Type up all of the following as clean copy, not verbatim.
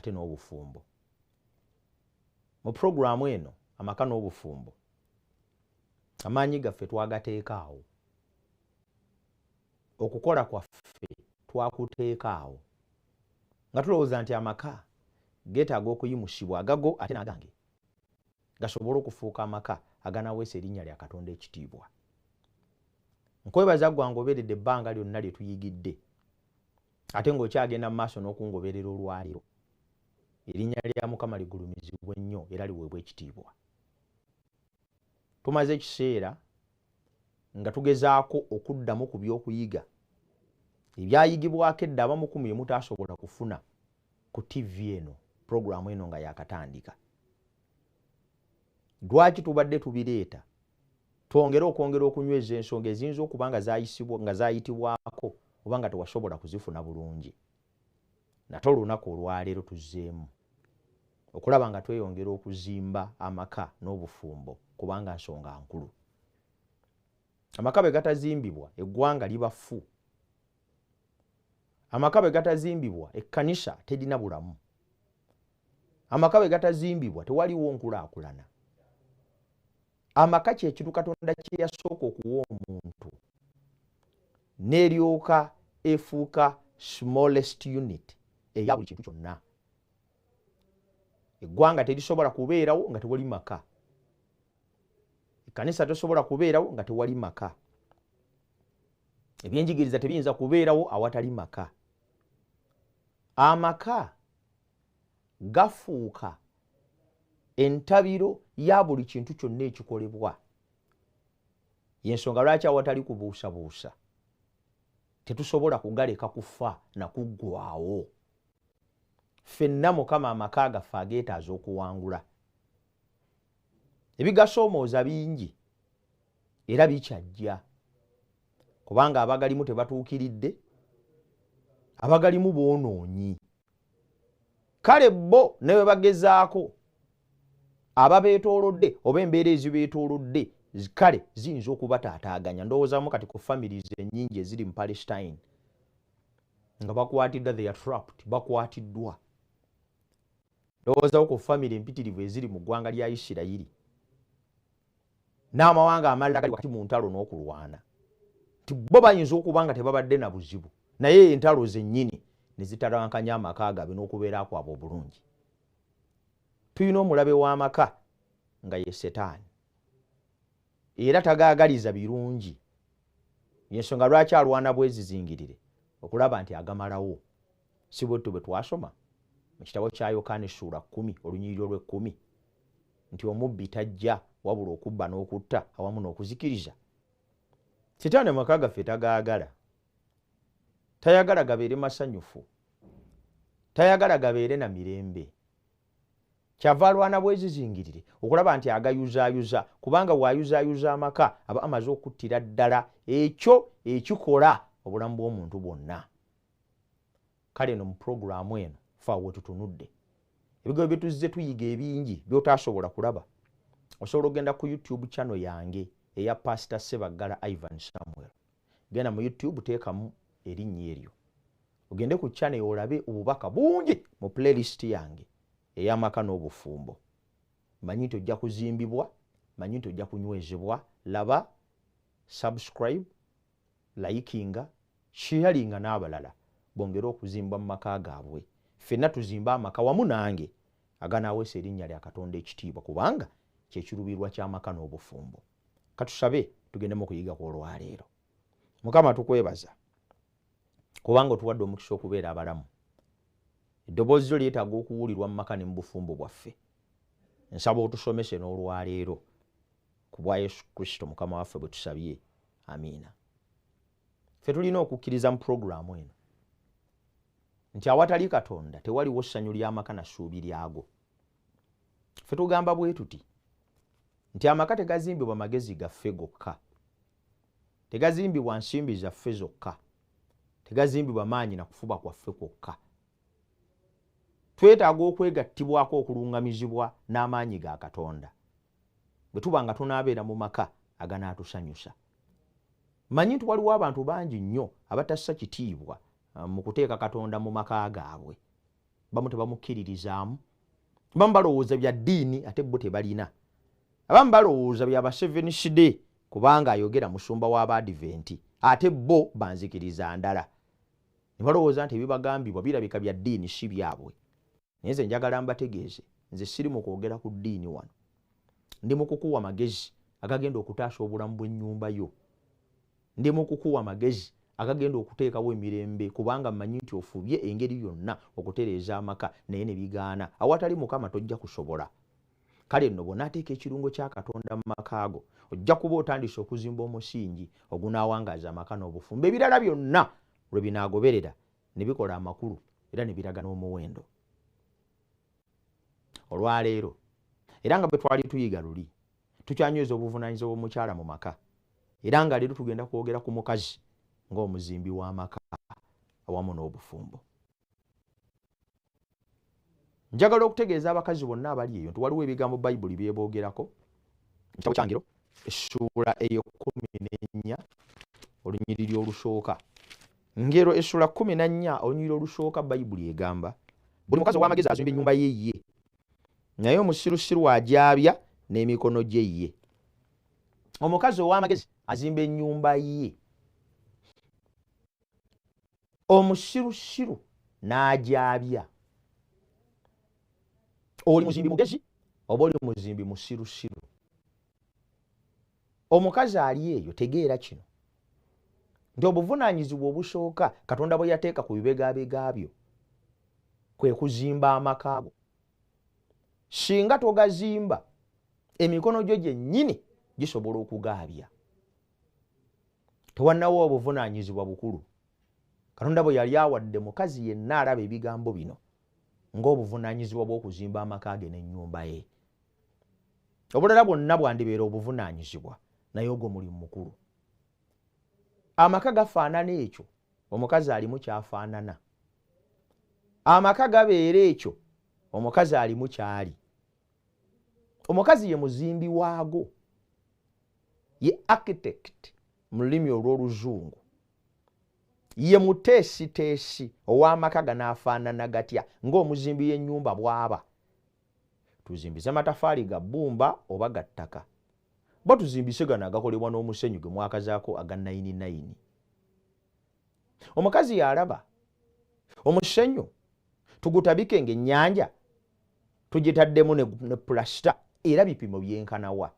ate n'obufumbo. Mu programu eno amaka n'obufumbo amaanyi gaffe twagateekaawo, okukola kwaffe twakuteekaawo nga tulowooza nti amaka geetaaga okuyimusibwa agago ate n'agange gasobole okufuuka amaka aganaweesa erinnya lya Katonda ekitiibwa. Nkwebaza gwange obeeredde ebbanga lyonna lye tuyigidde ate ng'okyagenda mu maaso n'okungoberera olwaleero. Erinnya lya Mukama ligulumizibwe nnyo era liweebwa ekitiibwa. Tumaze ekiseera nga tugezaako okuddamu ku by'okuyiga ebyayigibwako edda abamu ku bye mutaasobola kufuna ku TV eno, programu eno nga yakatandika. Lwaki tubadde tubireeta? Twongere okwongera okunyweza ensonga eziyinza okuba nga zaayitibwako oba nga tewasobola kuzifuna bulungi. Nate olunaku olwaleero tuzzeemu okulaba nga tweyongera okuzimba amaka n'obufumbo kubanga nsonga nkulu. Amaka bwe gatazimbibwa eggwanga liba ffu. Amaka bwe gatazimbibwa ekkanisa terina bulamu. Amaka bwe gatazimbibwa tewaliwo nkulaakulana. Amaka kye kintu Katonda kye yasooka okuwa omuntu n'eryoka efuuka smallest unit eya buli kintu kyonna. Eggwanga terisobola kubeerawo nga tewali maka. Ekkanisa tesobola kubeerawo nga tewali maka. Ebyenjigiriza tebiyinza kubeerawo awatali maka. Amaka gafuuka entabiro ya buli kintu kyonna ekikolebwa. Y'ensonga lwaki awatali kubuusabuusa tetusobola kugaleka kufa na kuggwaawo. Ffenna Mukama amaka gaffe ageetaaza okuwangula. Ebigasoomooza bingi era bikyajja kubanga abagalimu tebatuukiridde, abagalimu boonoonyi. Kale bo ne bwe bagezaako ababeetoolodde oba embeera ezibeetoolodde kale ziyinza okubataataaganya. Ndowoozaamu kati ku families ennyingi eziri mu Palestine nga bakwatiddwa, they are trapped, bakwatiddwa. Ndowoozaako ku family empitirivu eziri mu ggwanga lya Isirayiri n'amawanga amalala gali wakati mu ntalo n'okulwana, nti bo bayinza okuba nga tebabadde na buzibu naye entalo zennyini ne zitalankanya amaka gaabwe n'okubeera kwabwe obulungi. Tulina omulabe w'amaka nga ye Setaani era tagaagaliza birungi. Y'ensonga lwaki alwana bwezizingirire okulaba nti agamalawo. Si bwettu bwe twasoma mu kitabo kya Yokaana essuula 10 olunyiriri olw'10 nti omubbi tajja wabula okubba n'okutta awamu n'okuzikiriza. Setaani amaka gaffe tagaagala. Tayagala gabeere masanyufu, tayagala gabeere na mirembe. Kyava alwana bwezizingirire okulaba nti agayuzaayuza, kubanga bw'ayuzaayuza amaka aba amaze okuttira ddala ekyo ekikola obulamu bw'omuntu bwonna. Kale no mu programu eno faawo wetutunudde ebigambo bye tuzze tuyiga ebingi by'otaasobola kulaba. Osobola ogenda ku YouTube channel yange eya Pastor Sebaggala Ivan Samuel. Genda mu YouTube teekamu erinnya eryo, ogende ku channel olabe obubaka bungi mu playlist yange ey'amaka n'obufumbo. Manyi nti ojja kuzimbibwa, manyi nti ojja kunywezebwa. Laba, subscribe, likinga, sharinga n'abalala bongere okuzimba mu maka gaabwe. Ffenna tuzimba amaka wamu nange aganaaweesa erinnya lya Katonda ekitiibwa kubanga kye kirubirwa ky'amaka n'obufumbo. Katusabe tugende mu kuyiga kw'olwaleero. Mukama tukwebaza kubanga otuwadde omukisa okubeera abalamu. Eddoboozi lyo lyetaaga okuwulirwa mu maka ne mu bufumbo bwaffe. Nsaba otusomese n'olwaleero ku bwa Yesu Kristo Mukama waffe bwe tusabye. Amiina. Ffe tulina okukkiriza mu programu eno nti awatali Katonda tewaliwo ssanyu ly'amaka na ssuubi lyago. Ffe tugamba bwe tuti nti amaka tegazimbibwa magezi gaffe gokka, tegazimbibwa nsimbi zaffe zokka, tegazimbibwa maanyi na kufuba kwaffe kwokka. Twetaaga okwegattibwako okulungamizibwa n'amaanyi ga Katonda bwe tuba nga tunaabeera mu maka aganaatusanyusa. Manyi nti waliwo abantu bangi nnyo abatassa kitiibwa mu kuteeka Katonda mu maka gaabwe. bamu tebamukkiririzaamu, abamu balowooza bya ddiini ate bo tebalina, abamu balowooza bya ba Seventh Day kubanga ayogera musumba w'Abadiventi ate bo banzikiriza ndala. Ne balowooza nti ebibagambibwa birabika bya ddiini si byabwe. Naye nze njagala mbategeeze, nze siri mu kwogera ku ddiini wano, ndi mu kukuwa amagezi agagenda okutaasa obulamu bw'ennyumba yo, ndi mu kukuwa amagezi agagenda okuteekawo emirembe kubanga mmanyi nti ofubye engeri yonna okutereeza amaka naye ne bigaana. Awatali Mukama tojja kusobola. Kale nno bw'onaateeka ekirungo kya Katonda mu maka go, ojja kuba otandise okuzimba omusingi ogunaawangaaza amaka n'obufumbo. Ebirala byonna lwe binaagoberera ne bikola amakulu era ne biraga n'omuwendo. Olwaleero era nga bwe twali tuyiga luli tukyanyweza obuvunaanyizibwa bw'omukyala mu maka, era nga leero tugenda kwogera ku mukazi ng'omuzimbi w'amaka awamu n'obufumbo. Njagala okutegeeza abakazi bonna abali eyo nti waliwo ebigambo Bayibuli byeboogerako mu kitabo kya Ngero essuula eyo14 olunyiriri olusooka. Ngero essuula 14 olunyiriri olusooka Bayibuli egamba buli mukazi ow'amagezi azimba ennyumba ye ye, naye omusirusiru agyabya n'emikono gye ye. Omukazi ow'amagezi azimba ennyumba ye, omusirusiru n'agyabya. Oli muzimbi mugezi oba oli muzimbi musirusiru. Omukazi ali eyo tegeera kino nti obuvunaanyizibwa obusooka Katonda bwe yateeka ku bibegabega byo kwe kuzimba amaka go. Singa togazimba emikono gyo gyennyini gisobola okugaabya. Tewannawo obuvunaanyizibwa bukulu Katonda bwe yali awadde mukazi yenna alaba ebigambo bino ng'obuvunaanyizibwa bw'okuzimba amaka ge n'ennyumba ye. Obulala bwonna bwandibeera obuvunaanyizibwa naye ogwo mulimu mukulu. Amaka gafaanana ekyo omukazi alimu kyafaanana. Amaka gabeera ekyo omukazi alimu kyali. Omukazi ye muzimbi waago, ye architect mu lulimi olw'Oluzungu, ye muteesiteesi ow'amaka ganaafaanana gatya ng'omuzimbi y'ennyumba bw'aba. Tuzimbize matafaali ga bbumba oba ga ttaka, bo tuzimbise gano agakolebwa n'omusenyu gwe mwakazaako aga 99. Omukazi yalaba omusenyu tugutabike ng'ennyanja tugitaddemu ne pulasita era bipimo byenkanawa.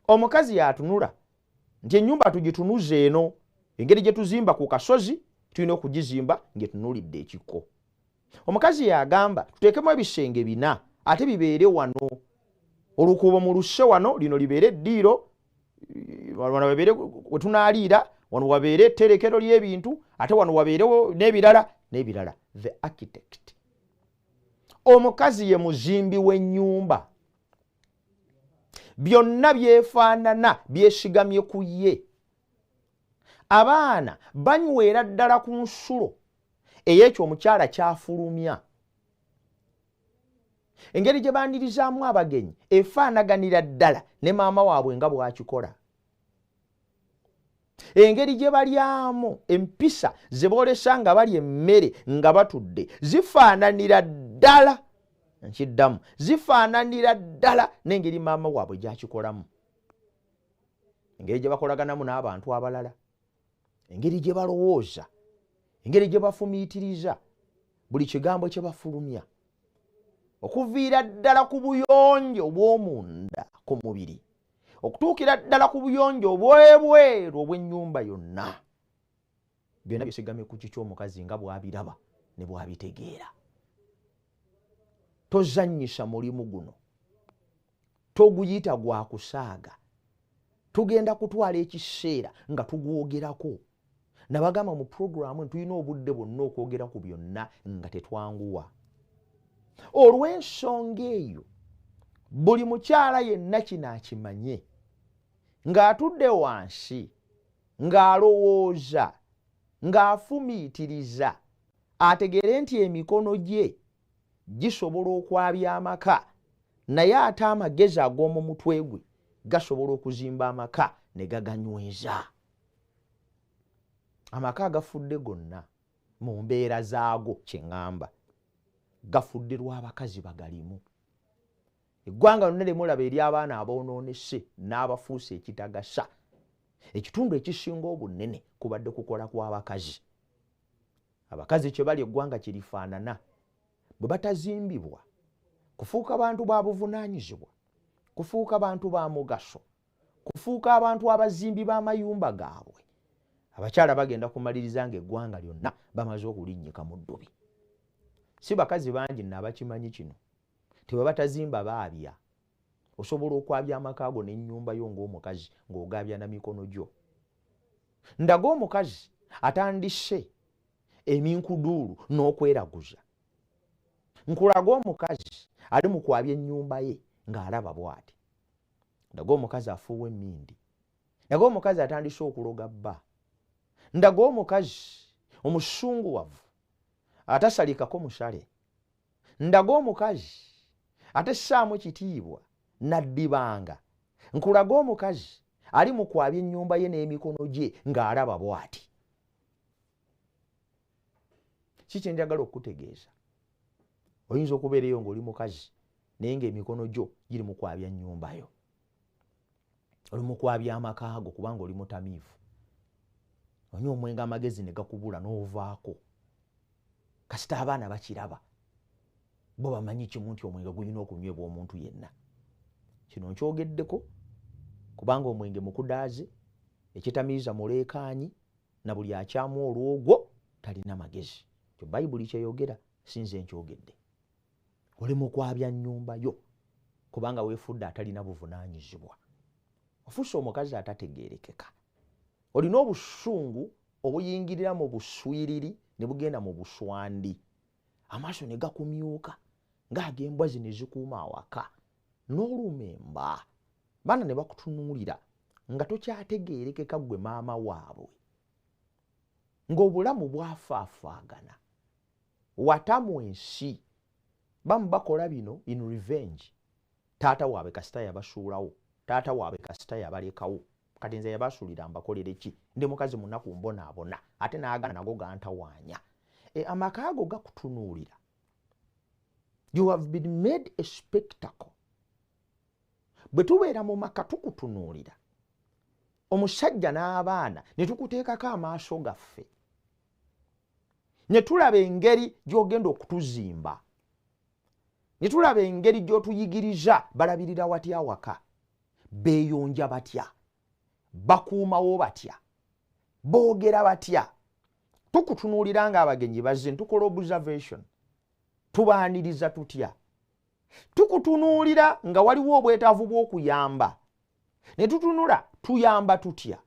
Omukazi yatunula nti ennyumba tugitunuze eno, engeri gye tuzimba ku kasozi tulina okugizimba ng'etunulidde ekikko. Omukazi yagamba tuteekemu ebisenge 4 ate bibeere wano, olukuubo mu lusse wano, lino libeere eddiiro, wano wabeere we tunaaliira, wano wabeere etterekero ly'ebintu, ate wano wabeerewo n'ebirala. The architect. Omukazi ye muzimbi w'ennyumba. Byonna byefaanana byesigamye ku ye. Abaana banywera ddala ku nsulo ey'ekyo omukyala kyafulumya. Engeri gye bandirizaamu abagenyi efaanaganira ddala ne maama waabwe nga bw'akikola. Engeri gye balyamu empisa ze boolesa nga balya emmere nga batudde zifaananira ddala, nkiddamu, zifaananira ddala n'engeri maama waabwe gy'akikolamu. Engeri gye bakolaganamu n'abantu abalala, engeri gye balowooza, engeri gye bafumiitiriza, buli kigambo kye bafulumya, okuviira ddala ku buyonjo obw'omunda ku mubiri okutuukira ddala ku buyonjo obw'ebweru obw'ennyumba yonna, byonna bisigamye ku kiki omukazi nga bw'abiraba ne bw'abitegeera. Tozannyisa mulimu guno, toguyita gwa kusaaga. Tugenda kutwala ekiseera nga tugwogerako. Nabagamba mu puroguramu tulina obudde bwonna okwogera ku byonna nga tetwanguwa. Olw'ensonga eyo buli mukyala yenna kino akimanye, ng'atudde wansi, ng'alowooza, ng'afumiitiriza, ategere nti emikono gye gisobola okwabya amaka, naye ate amagezi ag'omu mutwe gwe gasobola okuzimba amaka ne gaganyweza. Amaka agafudde gonna mu mbeera zaago kye ŋŋamba gafudde lw'abakazi bagalimu. Eggwanga lyonna lye mulaba eri abaana aboonoonese n'abafuusa ekitagasa, ekitundu ekisinga obunene kubadde kukola kw'abakazi. Abakazi kye bali eggwanga kye lifaanana bwe batazimbibwa kufuuka bantu ba buvunaanyizibwa, kufuuka bantu ba mugaso, kufuuka abantu abazimbi b'amayumba gaabwe, abakyala bagenda kumaliriza ng'eggwanga lyonna bamaze okulinnyika mu ddubi. Si bakazi bangi n'abakimanyi kino, tebwe batazimba baabya. Osobola okwabya amaka go n'ennyumba yo ng'omukazi ng'ogaabya na mikono gyo. Ndaga omukazi atandise eminkuduulu n'okweraguza. Nkulaga omukazi ali mu kwabya ennyumba ye ng'alaba bw'ati. Ndaga omukazi afuuwa emmindi. Ndaga omukazi atandise okuloga bba. Ndaga omukazi omusunguwavu atasalikako musale. Ndaga omukazi atessaamu kitiibwa naddibanga. Nkulaga omukazi ali mu kwabya ennyumba ye n'emikono gye ng'alaba bw'ati. Si kye njagala okutegeeza. Oyinza okubeera eyo ng'oli mukazi naye ng'emikono gyo giri mu kwabya nnyumba yo. Oli mu kwabya amaka go kubanga oli mutamiivu. Onywa omwenge amagezi ne gakubula n'ovaako. Kasita abaana bakiraba bo bamanyi kimu nti omwenge gulina okunywebwa omuntu yenna. Kino nkyogeddeko kubanga omwenge mukudaaze, ekitamiiza muleekaanyi, na buli akyamu olwogwo talina magezi. Kyo Bayibuli kyeyogera, sinze nkyogedde. Oli mu kwabya nnyumba yo kubanga weefudde atalina buvunaanyizibwa. Ofuuse omukazi atategeerekeka. Olina obusungu obuyingirira mu buswiriri ne bugenda mu buswandi. Amaaso ne gakumyuka ng'ag'embwa zino ezikuuma awaka. N'olumemba baana ne bakutunuulira nga tokyategeerekeka gwe maama waabwe. Ng'obulamu bwafaafaagana. Watamu ensi. Bamu bakola bino in revenge. Taata waabwe kasita yabasuulawo. Taata waabwe kasita yabalekawo. Kati nze yabasuulira mbakolere ki? Ndi mukazi munaku mbonaabona ate n'agaana nago gantawaanya. Amaka ago gakutunuulira. You have been made a spectacle. Bwe tubeera mu maka tukutunuulira. Omusajja n'abaana ne tukuteekako amaaso gaffe. Ne tulaba engeri gy'ogenda okutuzimba. Ne tulaba engeri gy'otuyigiriza balabirira watya waka. Beeyonja batya. Bakuumawo batya. Boogera batya. Tukutunuulira ng'abagenyi bazze tukola observation. Tubaaniriza tutya. Tukutunuulira nga waliwo obwetaavu bw'okuyamba. Ne tutunula tuyamba tutya.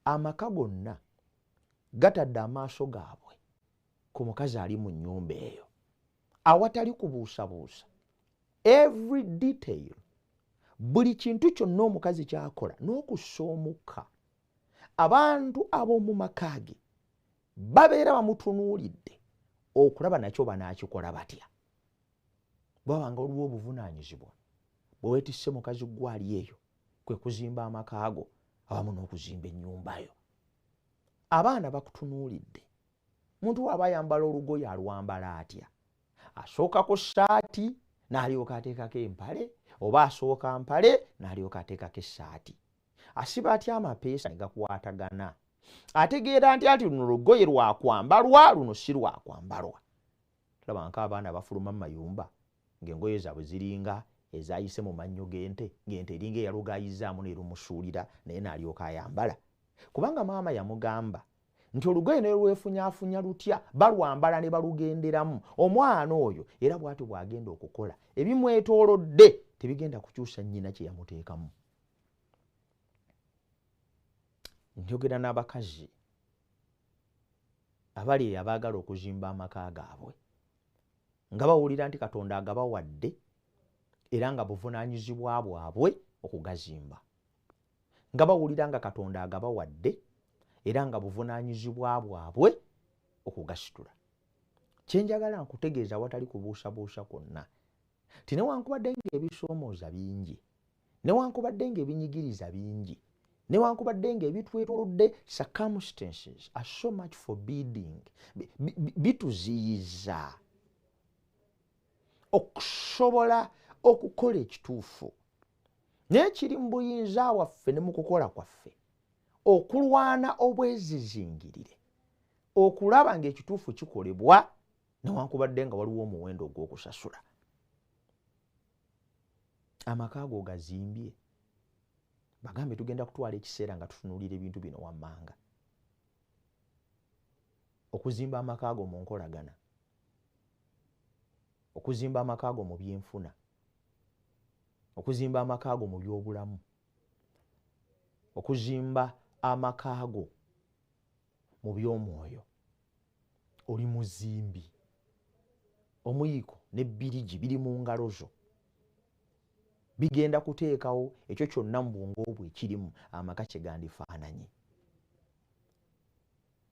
Amaka gonna gatadde amaaso gaabwe ku mukazi ali mu nnyumba eyo. Awatali kubuusabuusa. Every detail. Buli kintu kyonna omukazi kyakola n'okussa omukka. Abantu ab'omu maka ge babeera bamutunuulidde okulaba nakyo banaakikola batya. Bwabanga oliwo obuvunaanyizibwa bwe weetisse mukazi gwali eyo kwe kuzimba amaka go awamu n'okuzimba ennyumba yo. Abaana bakutunuulidde. Muntu aba ayambala olugoye alwambala atya? Asookako ssaati n'alyoka ateekako empale, oba asooka mpale n'alyoka ateekako essaati. Asiba atya amapeesa ne gakwatagana. Ategeera nti luno lugoye lwakwambalwa, luno si lwakwambalwa. Tulaba nk'abaana bafuluma mu mayumba ng'engoye zaabwe ziringa ezayise mu mannyo g'ente, ng'ente eringa eyalugaayizzaamu n'erumusuulira naye n'alyoka ayambala. Kubanga maama yamugamba nti olugoye ne lwefunyaafunya lutya balwambala ne balugenderamu. Omwana oyo era bw'atyo bw'agenda okukola ebimwetoolodde tebigenda kukyusa nnyina kye yamuteekamu. Njogera n'abakazi abali abaagala okuzimba amaka gaabwe nga bawulira nti Katonda agabawadde era nga buvunaanyizibwa bwabwe okugazimba. Nga bawulira nga Katonda agabawadde era nga buvunaanyizibwa bwabwe okugasitula. Kye njagala nkutegeeza watali kubuusabuusa kwonna ti newankubadde ng'ebisoomooza bingi, newankubadde ng'ebinyigiriza bingi, newankubadde ng'ebitwetoolodde circumstances are so much forbidding, bituziyiza. okusobola okukola ekituufu naye kiri mu buyinza waffe ne mu kukola kwaffe okulwana obwezizingirire okulaba ng'ekituufu kikolebwa newankubadde nga waliwo omuwendo ogw'okusasula. Amaka go gazimbye bagambe tugenda kutwala ekiseera nga tutunuulira ebintu bino wammanga. Okuzimba amaka go mu nkolagana, okuzimba amaka go mu byenfuna, okuzimba amaka go mu byobulamu, okuzimba amaka go mu by'omwoyo. Oli muzimbi, omuyiko n'ebbirigi biri mu ngalo zo, bigenda kuteekawo ekyo kyonna mu bwongo bwe ekirimu amaka kye gandifaananye.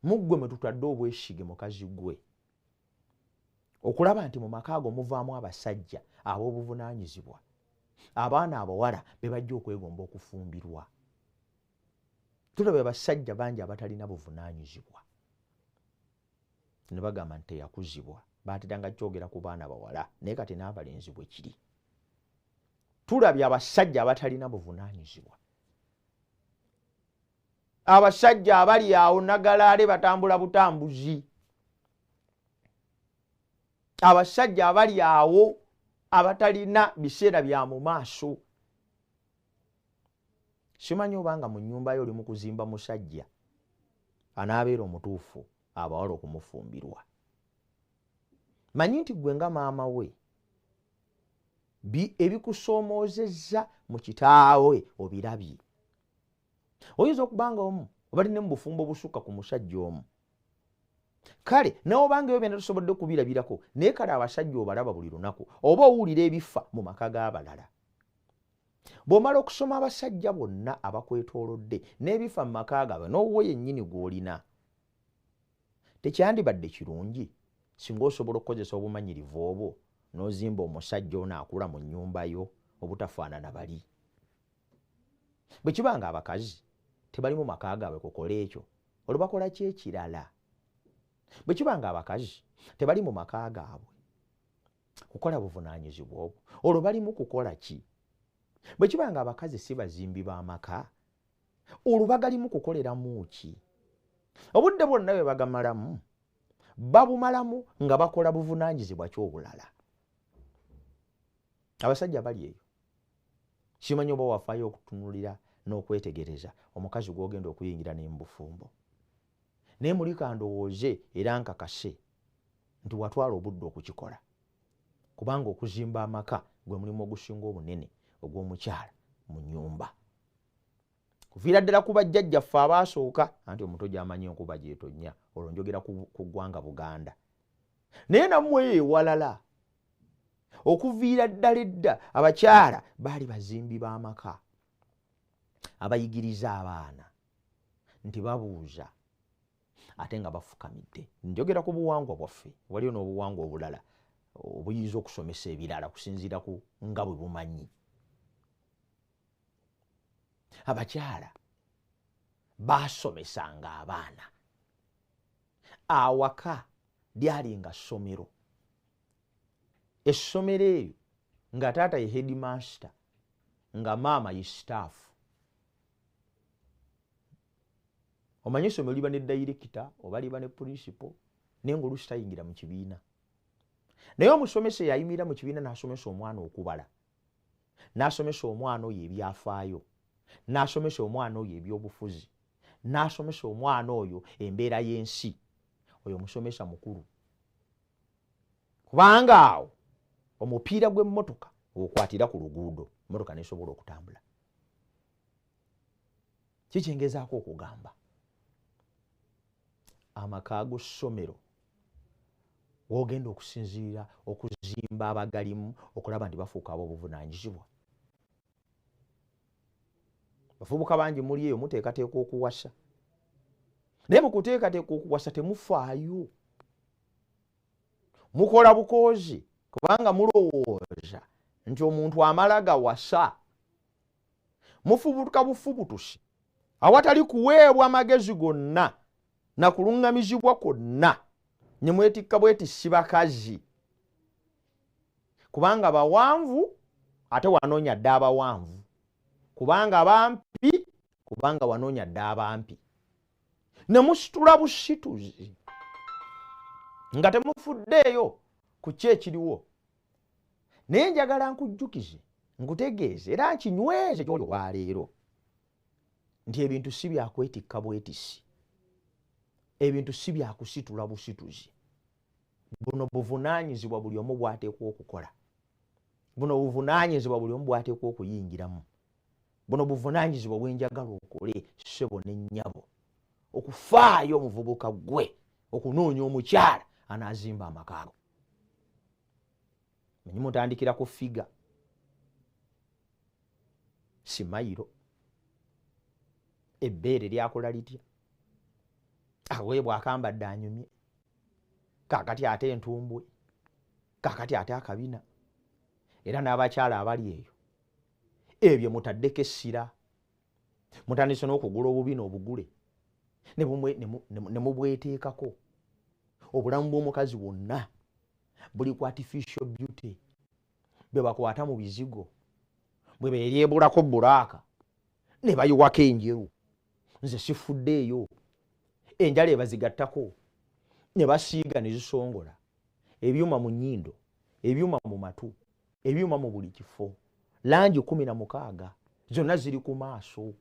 Muggwe mwe tutadde obwesige mukazi gwe okulaba nti mu maka ago muvaamu abasajja ab'obuvunaanyizibwa, abaana abawala be bajja okwegomba okufumbirwa. Tulaba abasajja bangi abatalina buvunaanyizibwa ne bagamba nti teyakuzibwa, baateranga kyogera ku baana bawala naye kati n'abalenzi bwe kiri. Tulabye abasajja abatalina buvunaanyizibwa, abasajja abali awo nagalaale batambula butambuzi, abasajja abali awo abatalina biseera bya mu maaso. Simanyi obanga mu nnyumba yo oli mu kuzimba musajja anaabeera omutuufu abawala okumufumbirwa. Manyi nti gwe nga maama we ebikusomoozezza mu kitaawe obirabye. Oyinza okubanga omu obalina mu bufumbo obusukka ku musajja omu, kale nawe obanga ebyo byonna tusobodde kubirabirako naye kale abasajja obalaba buli lunaku oba owulira ebifa mu maka g'abalala. Bw'omala okusoma abasajja bonna abakwetoolodde n'ebifa mu maka gaabwe n'owuwe yennyini gw'olina, tekyandibadde kirungi singa osobola okukozesa obumanyirivu obwo n'ozimba omusajja ono akula mu nnyumba yo obutafaanana bali. Bwe kiba nga abakazi tebali mu maka gaabwe kukola ekyo, olwo bakola ki ekirala? Bwe kiba nga abakazi tebali mu maka gaabwe kukola buvunaanyizibwa obwo, olwo bali mu kukola ki? Bwe kiba nga abakazi si bazimbi b'amaka, olwo bagalimu kukoleramu ki? Obudde bwonna bwe bagamalamu babumalamu nga bakola buvunaanyizibwa ky'obulala. Abasajja bali eyo simanyi oba wafaayo okutunulira n'okwetegereza omukazi gw'ogenda okuyingira ne mu bufumbo. Naye muli kandowooze era nkakase nti watwala obudde okukikola, kubanga okuzimba amaka gwe mulimu ogusinga obunene ogw'omukyala mu nnyumba. Kuviira ddala ku bajjajjaffe abaasooka, anti omuto gy'amanyi enkuba gy'etonnya, olwo njogera ku ggwanga Buganda. Naye nammwe ewalala okuviira ddala edda abakyala baali bazimbi b'amaka abayigiriza abaana nti babuuza ate nga bafukamidde. Njogera ku buwangwa bwaffe, waliyo n'obuwangwa obulala obuyinza okusomesa ebirala kusinziira ku nga bwe bumanyi. Abakyala baasomesanga abaana, awaka lyali nga ssomero. Essomero eyo nga taata ye headmaster, nga maama ye staff. Omanyi essomero liba ne director oba liba ne principal, naye ng'oluusi tayingira mu kibiina. Naye omusomesa yayimira mu kibiina n'asomesa omwana okubala, n'asomesa omwana oyo ebyafaayo, n'asomesa omwana oyo ebyobufuzi, n'asomesa omwana oyo embeera y'ensi. Oyo musomesa mukulu, kubanga awo omupiira gw'emmotoka okwatira ku luguudo, emmotoka nesobola okutambula. Kikyengezaako okugamba amaka g'essomero w'ogenda okusinziira okuzimba abagalimu okulaba nti bafuuka ab'obuvunaanyizibwa. Bavubuka bangi muli eyo muteekateeka okuwasa, naye mu kuteekateeka okuwasa temufaayo, mukola bukoozi kubanga mulowooza nti omuntu amala gawasa. Mufubutuka bufubutusi awatali kuweebwa amagezi gonna na kuluŋŋamizibwa kwonna, ne mwetikka bwetissi bakazi. kubanga bawanvu ate wanoonya dda abawanvu, kubanga bampi kubanga wanoonya dda abampi. Ne musitula busituzi nga temufuddeeyo ku ki ekiriwo. Naye njagala nkujjukize, nkutegeeze era nkinyweze ky'oli olwaleero nti ebintu si byakwetikka bwetisi, ebintu si byakusitula busituzi. Buno buvunaanyizibwa buli omu bw'ateekwa okukola. Buno buvunaanyizibwa buli omu bw'ateekwa okuyingiramu. Buno buvunaanyizibwa bwenjagala okole ssebo n'ennyabo, okufaayo omuvubuka gwe okunoonya omukyala anaazimba amaka go. Manyi mutandikira ku figa, si mayiro, ebbeere lyakola litya, aweebwa akambadde anyumye, kaakati ate entumbwe, kaakati ate akabina. Era n'abakyala abali eyo, ebyo mutaddeko essira, mutandise n'okugula obubina obugule ne mubweteekako. Obulamu bw'omukazi bwonna buli ku artificial beauty, bwe bakwata mu bizigo, bwe beeryebulako bulaaka ne bayiwako enjeru. Nze sifuddeeyo, enjala ebazigattako ne basiiga ne zisongola, ebyuma mu nnyindo, ebyuma mu matu, ebyuma mu buli kifo, langi 16 zonna ziri ku maaso.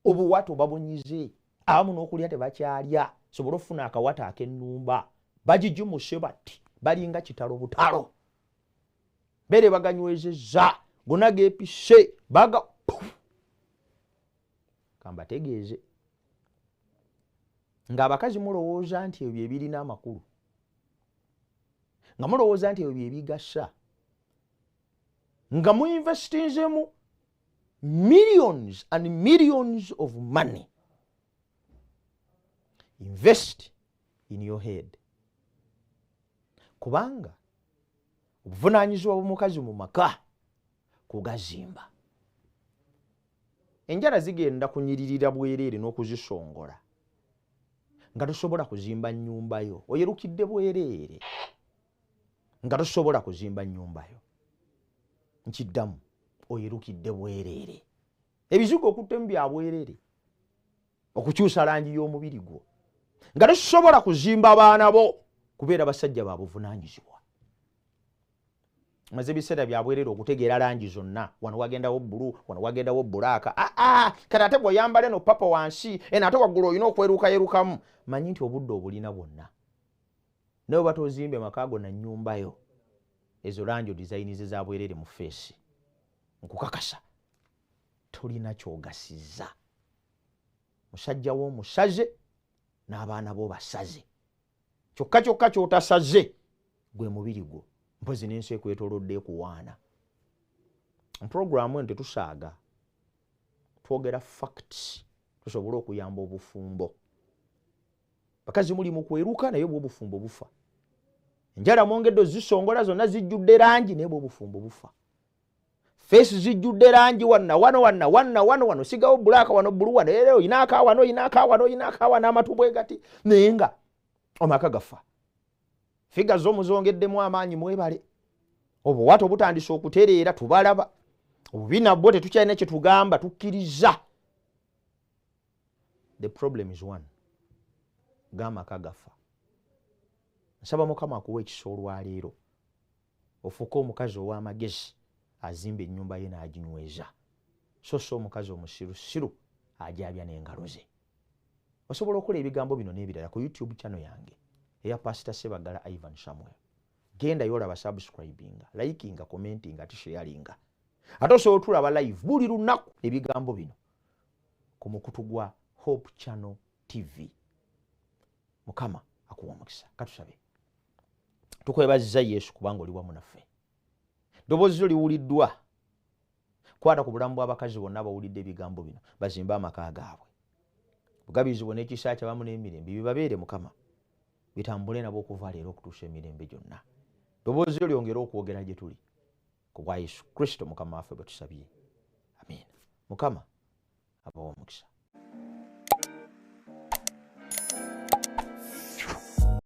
Obuwato babunyize, abamu n'okulya tebakyalya, sobola okufuna akawata ak'ennumba, bagijumuse bati balinga kitalo butalo, bere baganywezezza gonna geepise baga. Kambategeeze ng'abakazi mulowooza nti ebyo ebirina amakulu, nga mulowooza nti ebyo byebigasa, nga muinvestinzemu millions and millions of money. Invest in your head. Kubanga obuvunaanyizibwa bw'omukazi mu maka kugazimba. Enjala zigenda kunyiririra bwereere n'okuzisongola nga tosobola kuzimba nnyumba yo, oyerukidde bwereere nga tosobola kuzimba nnyumba yo. Nkiddamu, oyerukidde bwereere. Ebizigo okuttemu bya bwereere, okukyusa langi y'omubiri gwo nga tosobola kuzimba baana bo kubeera basajja ba buvunaanyizibwa. Maze ebiseera bya bwereere okutegeera langi zonna, wano wagendawo bbulu, wano wagendawo bbulaaka. Kati ate bw'oyambala eno papa wansi, eno ate waggulu olina okwerukayerukamu. Manyi nti obudde obulina bwonna. Naye oba tozimbe maka go na nnyumba yo, ezo langi odizayinize za bwereere mu feesi, nkukakasa tolina ky'ogasizza. Musajja w'omusaze n'abaana bo basaze. Kyokka kyokka ky'otasaze gwe mubiri gwo. Mpozi n'ensi ekwetoolodde ekuwaana. Mu puroguramu eno tetusaaga, twogera facts tusobole okuyamba obufumbo. Bakazi muli mu kweruka naye bw'obufumbo bufa. Enjala mwongedde zisongola zonna zijjudde langi naye bw'obufumbo bufa. Feesi zijjudde langi wano sigawo bulaaka wano bbulu wano, era oyinaaka wano amatu bwe gati, naye nga amaka gafa. Figa zo muzongeddemu amaanyi mwebale. Obuwato butandise okutereera tubalaba. Obubina bwo tetukyalina kye tugamba, tukkiriza. The problem is one. G'amaka gafa. Nsaba Mukama akuwa ekisa olwaleero, ofuuke omukazi ow'amagezi azimba ennyumba ye n'aginyweza, so omukazi omusirusiru ajaabya n'engalo ze. Osobola okukola ebigambo bino n'ebirala ku YouTube channel yange eya Pastor Sebagala Ivan Samuel. Genda yolaba subscribinga, likinga, commentinga, ate sharinga. Ate osobola tulaba live buli lunaku ebigambo bino ku mukutu gwa Hope Channel TV. Mukama akuwa omukisa. Katusabe. Tukwebaziza Yesu kubanga oli wamu naffe. Ddoboozi liwuliddwa. Kwata ku bulamu bw'abakazi bonna bawulidde ebigambo bino bazimbe amaka gaabwe. Bugabizibwa n'ekisa ky'abamu n'emirembe bibabeere Mukama. Bitambule nabo okuva leero okutuusa emirembe gyonna. Ddoboozi lyongera okwogera gye tuli. Ku bwa Yesu Kristo Mukama waffe bwe tusabye. Amen. Mukama abawa omukisa.